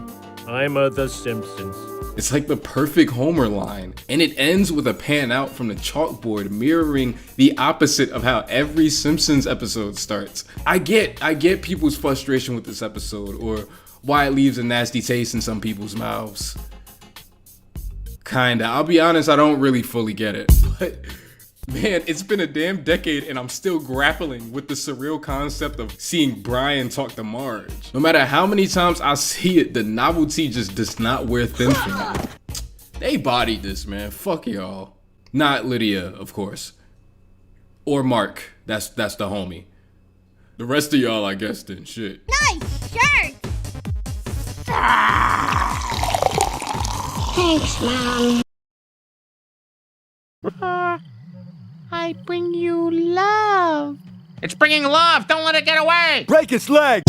I'm The Simpsons. It's like the perfect Homer line, and it ends with a pan out from the chalkboard mirroring the opposite of how every Simpsons episode starts. I get people's frustration with this episode, or why it leaves a nasty taste in some people's mouths. Kinda. I'll be honest, I don't really fully get it, but man, it's been a damn decade and I'm still grappling with the surreal concept of seeing Brian talk to Marge. No matter how many times I see it, the novelty just does not wear thin for me. They bodied this, man. Fuck y'all. Not Lydia, of course. Or Mark. That's the homie. The rest of y'all, I guess, didn't shit. Nice shirt! Thanks, Mom. I bring you love. It's bringing love. Don't let it get away. Break its leg!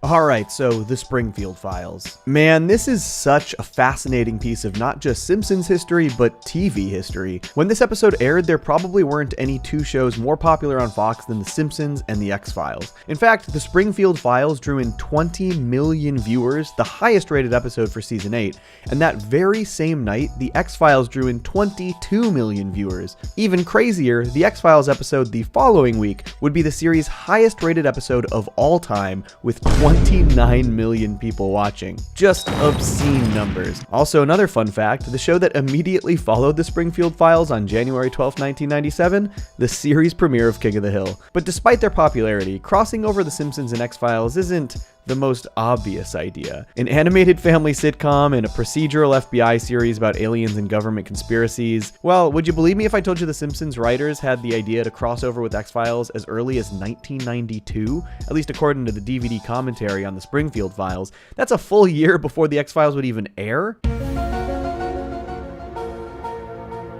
Alright, so the Springfield Files. Man, this is such a fascinating piece of not just Simpsons history, but TV history. When this episode aired, there probably weren't any two shows more popular on Fox than The Simpsons and The X-Files. In fact, the Springfield Files drew in 20 million viewers, the highest rated episode for season 8, and that very same night, The X-Files drew in 22 million viewers. Even crazier, The X-Files episode the following week would be the series' highest rated episode of all time, with 20 29 million people watching. Just obscene numbers. Also, another fun fact, the show that immediately followed the Springfield Files on January 12, 1997, the series premiere of King of the Hill. But despite their popularity, crossing over The Simpsons and X-Files isn't the most obvious idea. An animated family sitcom and a procedural FBI series about aliens and government conspiracies. Well, would you believe me if I told you The Simpsons writers had the idea to cross over with X-Files as early as 1992? At least according to the DVD commentary on the Springfield Files. That's a full year before the X-Files would even air?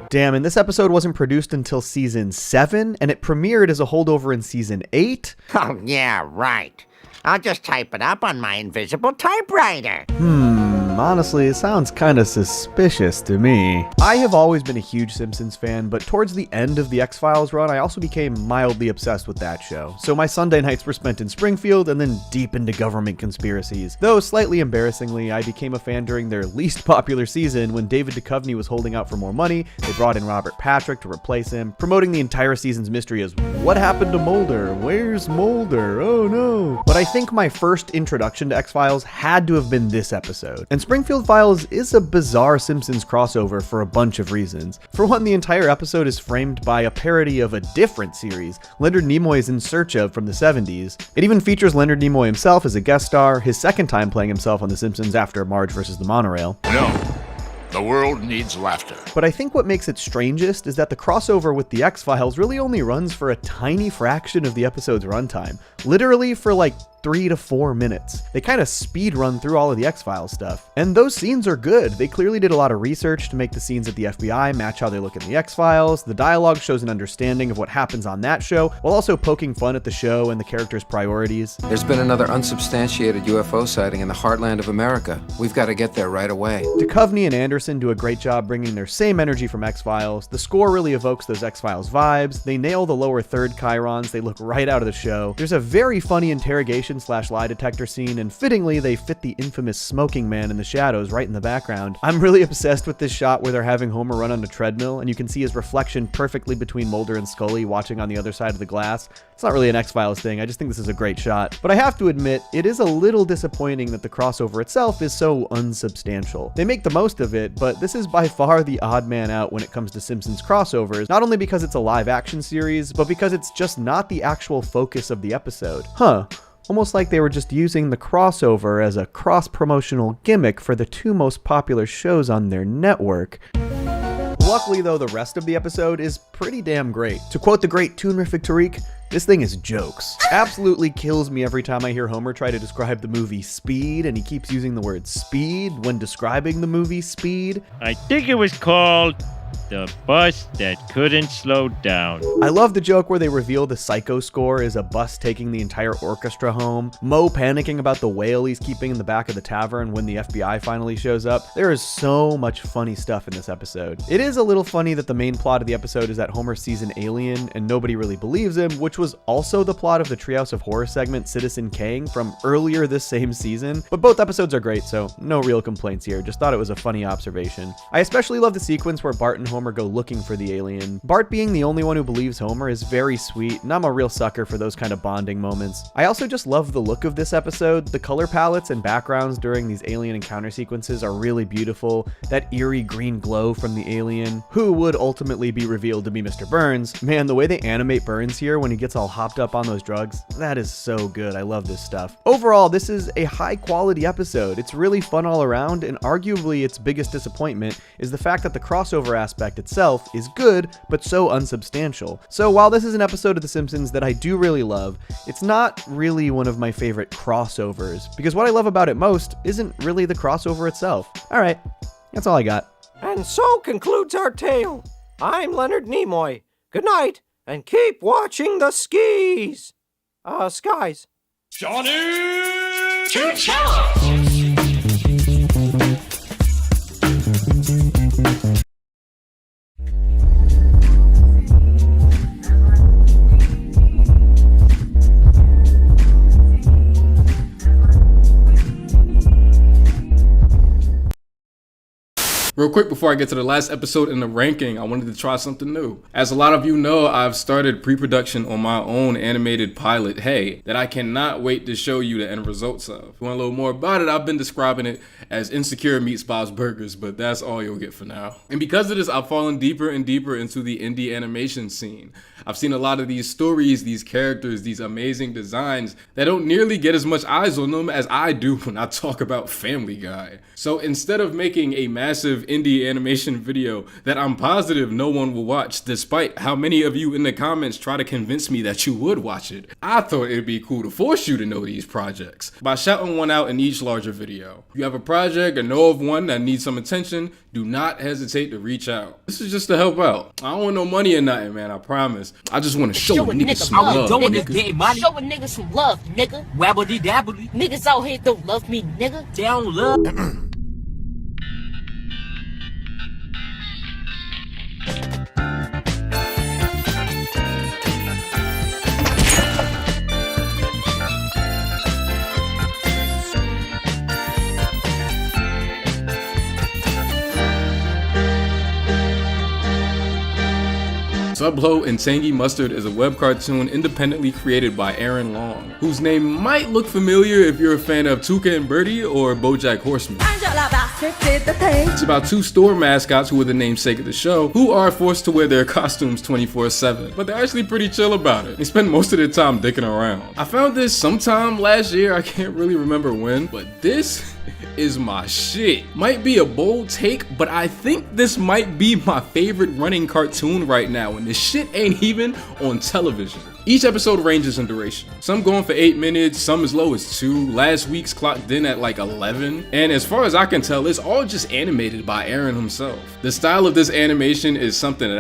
Damn, and this episode wasn't produced until season 7, and it premiered as a holdover in season 8? Oh, yeah, right. I'll just type it up on my invisible typewriter. Honestly, it sounds kinda suspicious to me. I have always been a huge Simpsons fan, but towards the end of the X-Files run, I also became mildly obsessed with that show. So my Sunday nights were spent in Springfield and then deep into government conspiracies. Though slightly embarrassingly, I became a fan during their least popular season when David Duchovny was holding out for more money. They brought in Robert Patrick to replace him, promoting the entire season's mystery as, what happened to Mulder? Where's Mulder? Oh no. But I think my first introduction to X-Files had to have been this episode. And Springfield Files is a bizarre Simpsons crossover for a bunch of reasons. For one, the entire episode is framed by a parody of a different series, Leonard Nimoy's In Search Of from the 70s. It even features Leonard Nimoy himself as a guest star, his second time playing himself on The Simpsons after Marge vs. the Monorail. No. The world needs laughter. But I think what makes it strangest is that the crossover with the X-Files really only runs for a tiny fraction of the episode's runtime. Literally for like 3 to 4 minutes. They kind of speed run through all of the X-Files stuff. And those scenes are good. They clearly did a lot of research to make the scenes at the FBI match how they look in the X-Files. The dialogue shows an understanding of what happens on that show, while also poking fun at the show and the characters' priorities. There's been another unsubstantiated UFO sighting in the heartland of America. We've got to get there right away. Duchovny and Anderson do a great job bringing their same energy from X-Files. The score really evokes those X-Files vibes. They nail the lower third chirons. They look right out of the show. There's a very funny interrogation/lie detector scene, and fittingly, they fit the infamous smoking man in the shadows right in the background. I'm really obsessed with this shot where they're having Homer run on a treadmill, and you can see his reflection perfectly between Mulder and Scully watching on the other side of the glass. It's not really an X-Files thing, I just think this is a great shot. But I have to admit, it is a little disappointing that the crossover itself is so unsubstantial. They make the most of it, but this is by far the odd man out when it comes to Simpsons crossovers, not only because it's a live-action series, but because it's just not the actual focus of the episode. Almost like they were just using the crossover as a cross-promotional gimmick for the two most popular shows on their network. Luckily though, the rest of the episode is pretty damn great. To quote the great Toonrific Tariq, this thing is jokes. Absolutely kills me every time I hear Homer try to describe the movie Speed, and he keeps using the word speed when describing the movie Speed. I think it was called The Bus That Couldn't Slow Down. I love the joke where they reveal the Psycho score is a bus taking the entire orchestra home, Moe panicking about the whale he's keeping in the back of the tavern when the FBI finally shows up. There is so much funny stuff in this episode. It is a little funny that the main plot of the episode is that Homer sees an alien and nobody really believes him, which was also the plot of the Treehouse of Horror segment Citizen Kang from earlier this same season. But both episodes are great, so no real complaints here. Just thought it was a funny observation. I especially love the sequence where Bart and Homer go looking for the alien. Bart being the only one who believes Homer is very sweet, and I'm a real sucker for those kind of bonding moments. I also just love the look of this episode. The color palettes and backgrounds during these alien encounter sequences are really beautiful. That eerie green glow from the alien, who would ultimately be revealed to be Mr. Burns. Man, the way they animate Burns here when he gets all hopped up on those drugs, that is so good. I love this stuff. Overall, this is a high quality episode. It's really fun all around, and arguably its biggest disappointment is the fact that the crossover aspect itself is good, but so unsubstantial. So while this is an episode of The Simpsons that I do really love, it's not really one of my favorite crossovers, because what I love about it most isn't really the crossover itself. Alright, that's all I got. And so concludes our tale. I'm Leonard Nimoy. Good night, and keep watching the skies. Johnny! Two challenge! Real quick before I get to the last episode in the ranking, I wanted to try something new. As a lot of you know, I've started pre-production on my own animated pilot, Hey, that I cannot wait to show you the end results of. If you want a little more about it, I've been describing it as Insecure meets Bob's Burgers, but that's all you'll get for now. And because of this, I've fallen deeper and deeper into the indie animation scene. I've seen a lot of these stories, these characters, these amazing designs that don't nearly get as much eyes on them as I do when I talk about Family Guy. So instead of making a massive indie animation video that I'm positive no one will watch, despite how many of you in the comments try to convince me that you would watch it, I thought it'd be cool to force you to know these projects by shouting one out in each larger video. If you have a project or know of one that needs some attention, do not hesitate to reach out. This is just to help out. I don't want no money or nothing, man, I promise. I just want to show a nigga some love. Show a nigga some love, nigga. Wabbly dabbly. Niggas out here don't love me, nigga. They don't love. Sublo and Tangy Mustard is a web cartoon independently created by Aaron Long, whose name might look familiar if you're a fan of Tuca and Birdie or BoJack Horseman. It's about two store mascots who are the namesake of the show, who are forced to wear their costumes 24/7, but they're actually pretty chill about it. They spend most of their time dicking around. I found this sometime last year, I can't really remember when, but this is my shit. Might be a bold take, but I think this might be my favorite running cartoon right now, and this shit ain't even on television. Each episode ranges in duration. Some going for 8 minutes, some as low as 2. Last week's clocked in at like 11. And as far as I can tell, it's all just animated by Aaron himself. The style of this animation is something that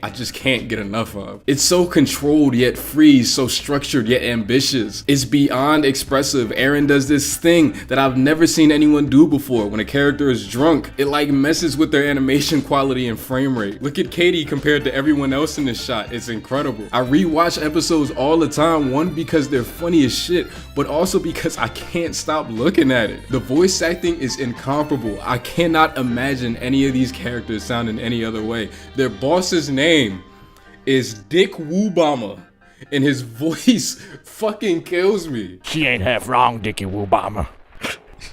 I just can't get enough of. It's so controlled yet free, so structured yet ambitious. It's beyond expressive. Aaron does this thing that I've never seen anyone do before. When a character is drunk, it like messes with their animation quality and frame rate. Look at Katie compared to everyone else in this shot. It's incredible. I rewatch episodes all the time, one because they're funny as shit, but also because I can't stop looking at it. The voice acting is incomparable. I cannot imagine any of these characters sounding any other way. Their boss's name is Dick Woobama, and his voice fucking kills me. She ain't half wrong, Dickie Woobama.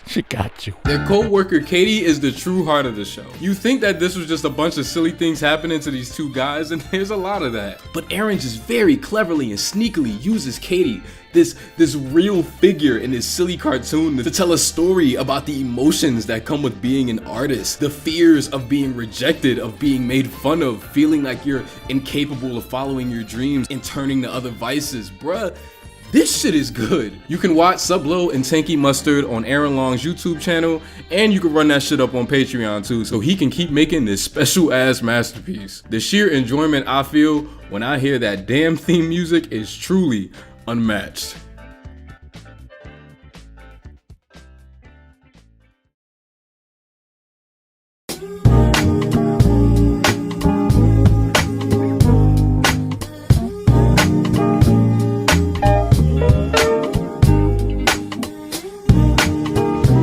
She got you. Their co-worker Katie is the true heart of the show. You think that this was just a bunch of silly things happening to these two guys, and there's a lot of that. But Aaron just very cleverly and sneakily uses Katie, this real figure in this silly cartoon, to tell a story about the emotions that come with being an artist, the fears of being rejected, of being made fun of, feeling like you're incapable of following your dreams and turning to other vices. Bruh, this shit is good. You can watch Sublo and Tangy Mustard on Aaron Long's YouTube channel, and you can run that shit up on Patreon too, so he can keep making this special ass masterpiece. The sheer enjoyment I feel when I hear that damn theme music is truly unmatched.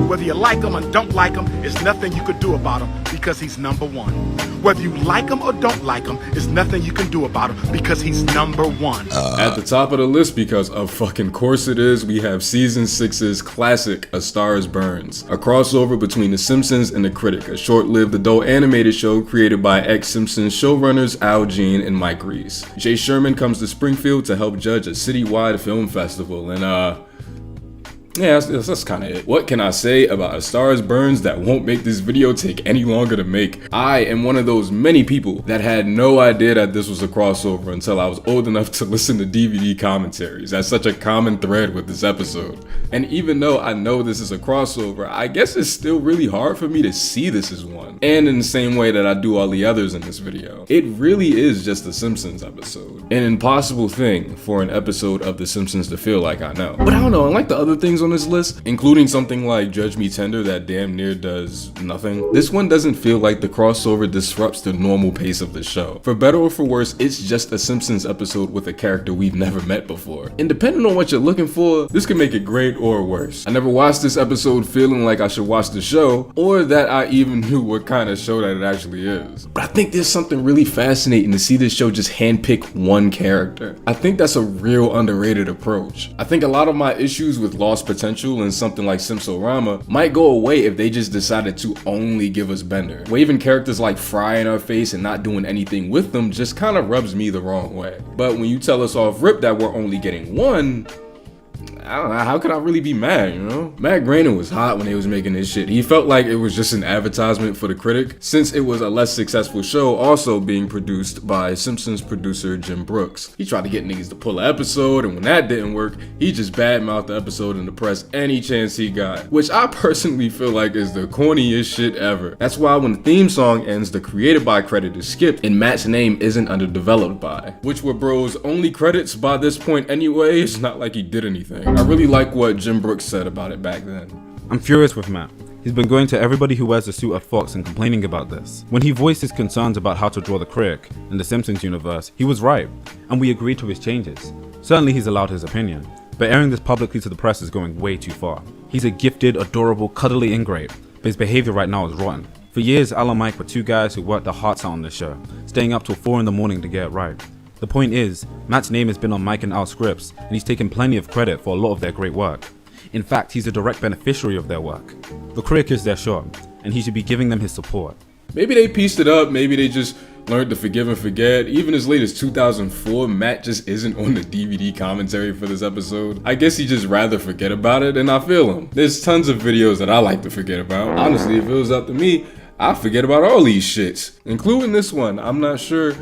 Whether you like him or don't like him, there's nothing you could do about him because he's number one. Whether you like him or don't like him, there's nothing you can do about him because he's number one. At the top of the list, because of fucking course it is, we have season 6's classic A Star Is Burns, a crossover between The Simpsons and The Critic, a short-lived adult animated show created by ex-Simpsons showrunners Al Jean and Mike Reiss. Jay Sherman comes to Springfield to help judge a citywide film festival, and yeah, that's kind of it. What can I say about A Star Is Burns that won't make this video take any longer to make? I am one of those many people that had no idea that this was a crossover until I was old enough to listen to DVD commentaries. That's such a common thread with this episode. And even though I know this is a crossover, I guess it's still really hard for me to see this as one. And in the same way that I do all the others in this video. It really is just a Simpsons episode. An impossible thing for an episode of The Simpsons to feel like, I know. But I don't know, unlike the other things scenes on this list, including something like Judge Me Tender that damn near does nothing, this one doesn't feel like the crossover disrupts the normal pace of the show. For better or for worse, it's just a Simpsons episode with a character we've never met before. And depending on what you're looking for, this can make it great or worse. I never watched this episode feeling like I should watch the show, or that I even knew what kind of show that it actually is. But I think there's something really fascinating to see this show just handpick one character. I think that's a real underrated approach. I think a lot of my issues with lost potential in something like Simpsorama might go away if they just decided to only give us Bender. Waving characters like Fry in our face and not doing anything with them just kind of rubs me the wrong way. But when you tell us off rip that we're only getting one, I don't know, how could I really be mad, you know? Matt Groening was hot when they was making this shit. He felt like it was just an advertisement for the critic, since it was a less successful show also being produced by Simpsons producer Jim Brooks. He tried to get niggas to pull an episode, and when that didn't work, he just badmouthed the episode in the press any chance he got, which I personally feel like is the corniest shit ever. That's why when the theme song ends, the created by credit is skipped, and Matt's name isn't under developed by, which were bro's only credits by this point anyway. It's not like he did anything. I really like what Jim Brooks said about it back then. I'm furious with Matt. He's been going to everybody who wears the suit at Fox and complaining about this. When he voiced his concerns about how to draw the critic in the Simpsons universe, he was right, and we agreed to his changes. Certainly he's allowed his opinion, but airing this publicly to the press is going way too far. He's a gifted, adorable, cuddly ingrate, but his behavior right now is rotten. For years, Al and Mike were two guys who worked their hearts out on this show, staying up till 4 in the morning to get it right. The point is, Matt's name has been on Mike and Al's scripts, and he's taken plenty of credit for a lot of their great work. In fact, he's a direct beneficiary of their work. The critic is their shot, and he should be giving them his support. Maybe they pieced it up, maybe they just learned to forgive and forget. Even as late as 2004, Matt just isn't on the DVD commentary for this episode. I guess he just rather forget about it, and I feel him. There's tons of videos that I like to forget about. Honestly, if it was up to me, I'd forget about all these shits, including this one. I'm not sure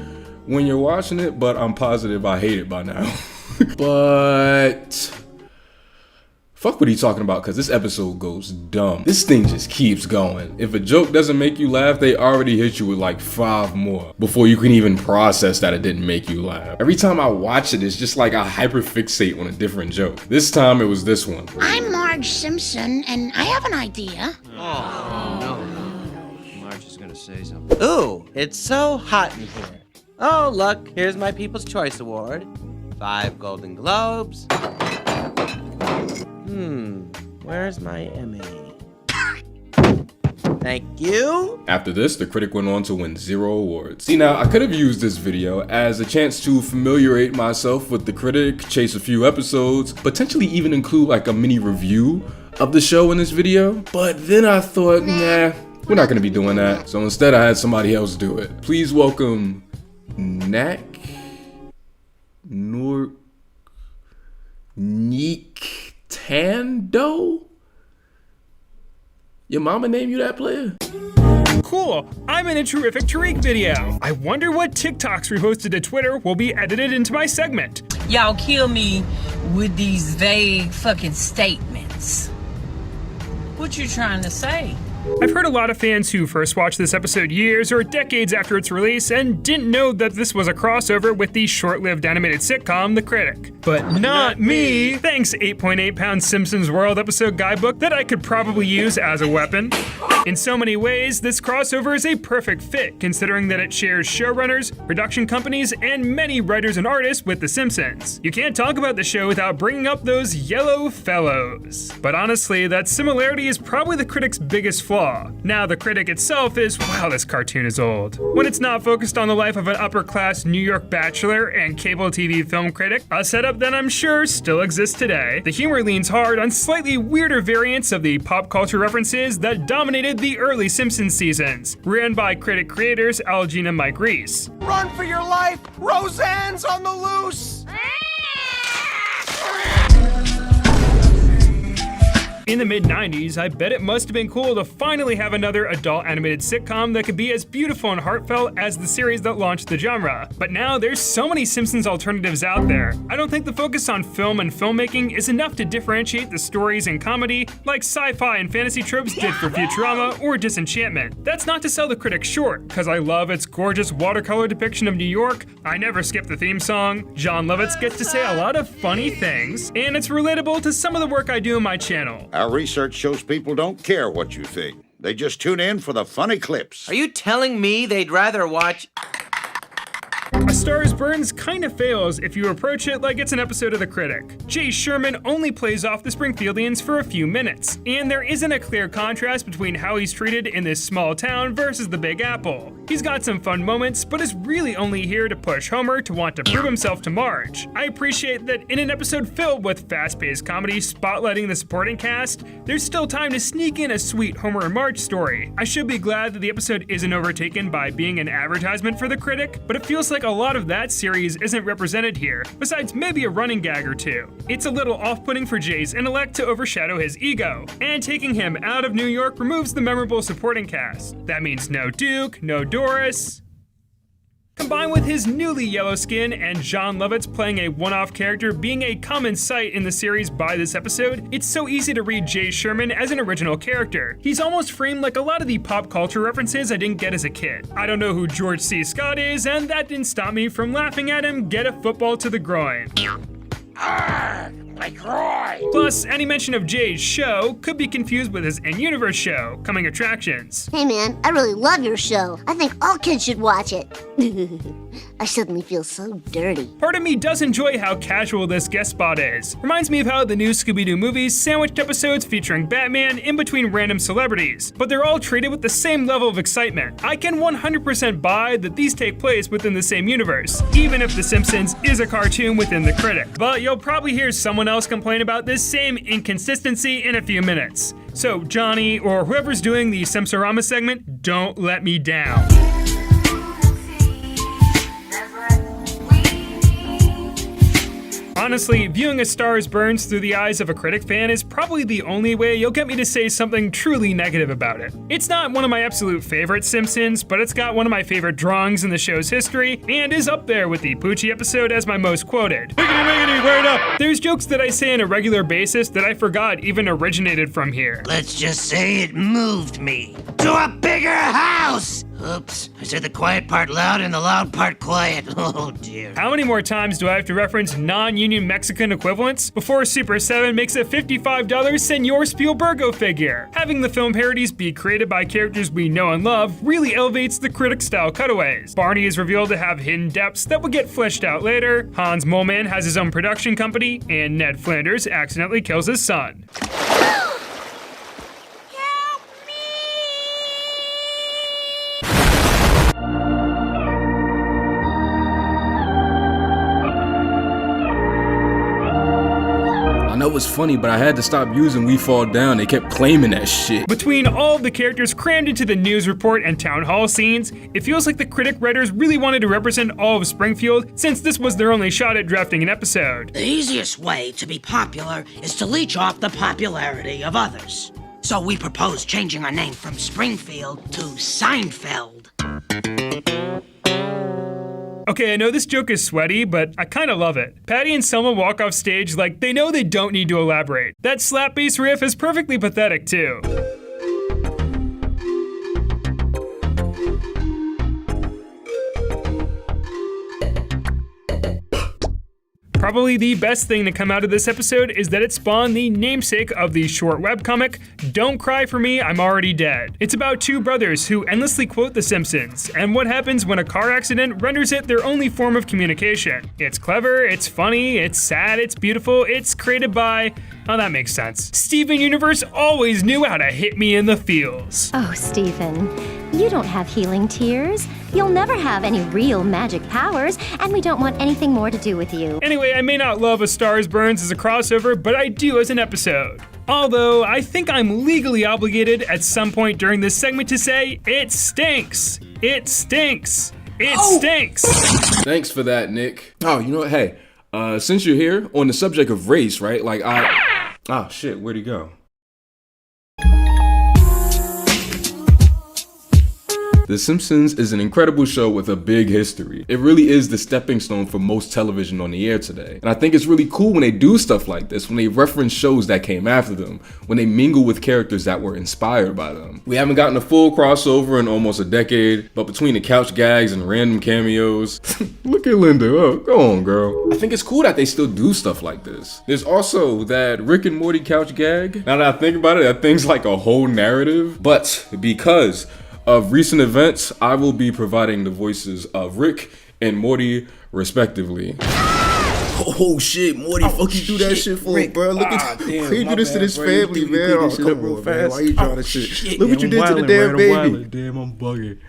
when you're watching it, but I'm positive I hate it by now. But fuck what he's talking about, because this episode goes dumb. This thing just keeps going. If a joke doesn't make you laugh, they already hit you with like 5 more before you can even process that it didn't make you laugh. Every time I watch it, it's just like I hyperfixate on a different joke. This time it was this one. I'm Marge Simpson, and I have an idea. Oh, no. Marge is gonna say something. Ooh, it's so hot in here. Oh, look, here's my People's Choice Award. 5 Golden Globes. Where's my Emmy? Thank you. After this, the critic went on to win 0 awards. See, now, I could have used this video as a chance to familiarize myself with the critic, chase a few episodes, potentially even include like a mini review of the show in this video. But then I thought, nah, we're not gonna be doing that. So instead, I had somebody else do it. Please welcome Neek Tando? Your mama named you that, player? Cool, I'm in a terrific Tariq video. I wonder what TikToks reposted to Twitter will be edited into my segment. Y'all kill me with these vague fucking statements. What you trying to say? I've heard a lot of fans who first watched this episode years or decades after its release and didn't know that this was a crossover with the short-lived animated sitcom The Critic. But not me! Thanks 8.8 pound Simpsons World episode guidebook that I could probably use as a weapon. In so many ways, this crossover is a perfect fit, considering that it shares showrunners, production companies, and many writers and artists with The Simpsons. You can't talk about the show without bringing up those yellow fellows. But honestly, that similarity is probably the critic's biggest flaw. Now, the critic itself is, wow, this cartoon is old. When it's not focused on the life of an upper-class New York bachelor and cable TV film critic, a setup that I'm sure still exists today, the humor leans hard on slightly weirder variants of the pop culture references that dominated the early Simpsons seasons, ran by critic creators Al Jean and Mike Reiss. Run for your life! Roseanne's on the loose! In the mid-90s, I bet it must have been cool to finally have another adult animated sitcom that could be as beautiful and heartfelt as the series that launched the genre. But now there's so many Simpsons alternatives out there. I don't think the focus on film and filmmaking is enough to differentiate the stories and comedy like sci-fi and fantasy tropes did for Futurama or Disenchantment. That's not to sell the critic short, cause I love its gorgeous watercolor depiction of New York, I never skip the theme song, Jon Lovitz gets to say a lot of funny things, and it's relatable to some of the work I do on my channel. Our research shows people don't care what you think. They just tune in for the funny clips. Are you telling me they'd rather watch... A Star is Burns kind of fails if you approach it like it's an episode of The Critic. Jay Sherman only plays off the Springfieldians for a few minutes, and there isn't a clear contrast between how he's treated in this small town versus the Big Apple. He's got some fun moments, but is really only here to push Homer to want to prove himself to Marge. I appreciate that in an episode filled with fast-paced comedy spotlighting the supporting cast, there's still time to sneak in a sweet Homer and Marge story. I should be glad that the episode isn't overtaken by being an advertisement for The Critic, but it feels like a lot of that series isn't represented here, besides maybe a running gag or two. It's a little off-putting for Jay's intellect to overshadow his ego, and taking him out of New York removes the memorable supporting cast. That means no Duke, no Doris. Combined with his newly yellow skin and Jon Lovitz playing a one-off character being a common sight in the series by this episode, it's so easy to read Jay Sherman as an original character. He's almost framed like a lot of the pop culture references I didn't get as a kid. I don't know who George C. Scott is, and that didn't stop me from laughing at him get a football to the groin. My groin! Plus, any mention of Jay's show could be confused with his in-universe show, Coming Attractions. Hey man, I really love your show. I think all kids should watch it. I suddenly feel so dirty. Part of me does enjoy how casual this guest spot is. Reminds me of how the new Scooby-Doo movies sandwiched episodes featuring Batman in between random celebrities, but they're all treated with the same level of excitement. I can 100% buy that these take place within the same universe, even if The Simpsons is a cartoon within The Critic. But you'll probably hear someone else complain about this same inconsistency in a few minutes. So Johnny, or whoever's doing the Simpsorama segment, don't let me down. Honestly, viewing A Star is Burns through the eyes of a Critic fan is probably the only way you'll get me to say something truly negative about it. It's not one of my absolute favorite Simpsons, but it's got one of my favorite drawings in the show's history, and is up there with the Poochie episode as my most quoted. Wiggity, word up! There's jokes that I say on a regular basis that I forgot even originated from here. Let's just say it moved me to a bigger house! Oops, I said the quiet part loud and the loud part quiet. Oh dear. How many more times do I have to reference non-union Mexican equivalents before Super 7 makes a $55 Senor Spielbergo figure? Having the film parodies be created by characters we know and love really elevates the Critic-style cutaways. Barney is revealed to have hidden depths that will get fleshed out later, Hans Moleman has his own production company, and Ned Flanders accidentally kills his son. I know it's funny, but I had to stop using We Fall Down. They kept claiming that shit. Between all of the characters crammed into the news report and town hall scenes, it feels like the Critic writers really wanted to represent all of Springfield since this was their only shot at drafting an episode. The easiest way to be popular is to leech off the popularity of others. So we propose changing our name from Springfield to Seinfeld. Okay, I know this joke is sweaty, but I kinda love it. Patty and Selma walk off stage like they know they don't need to elaborate. That slap bass riff is perfectly pathetic too. Probably the best thing to come out of this episode is that it spawned the namesake of the short webcomic, Don't Cry For Me, I'm Already Dead. It's about two brothers who endlessly quote The Simpsons, and what happens when a car accident renders it their only form of communication. It's clever, it's funny, it's sad, it's beautiful, it's created by... Oh, that makes sense. Steven Universe always knew how to hit me in the feels. Oh, Steven, you don't have healing tears. You'll never have any real magic powers, and we don't want anything more to do with you. Anyway, I may not love A Star is Burns as a crossover, but I do as an episode. Although, I think I'm legally obligated at some point during this segment to say, it stinks. It stinks. It stinks. Thanks for that, Nick. Oh, you know what? Hey, since you're here, on the subject of race, right? Oh shit, where'd he go? The Simpsons is an incredible show with a big history. It really is the stepping stone for most television on the air today. And I think it's really cool when they do stuff like this, when they reference shows that came after them, when they mingle with characters that were inspired by them. We haven't gotten a full crossover in almost a decade, but between the couch gags and random cameos, look at Linda, oh, go on girl. I think it's cool that they still do stuff like this. There's also that Rick and Morty couch gag. Now that I think about it, that thing's like a whole narrative, but because of recent events, I will be providing the voices of Rick and Morty respectively. Oh shit, Morty, fuck you do that shit for, bro. Look at you do this to this family, man. Oh, come on, man. Why you trying to shit? Look what you did to the damn baby. Damn, I'm bugging.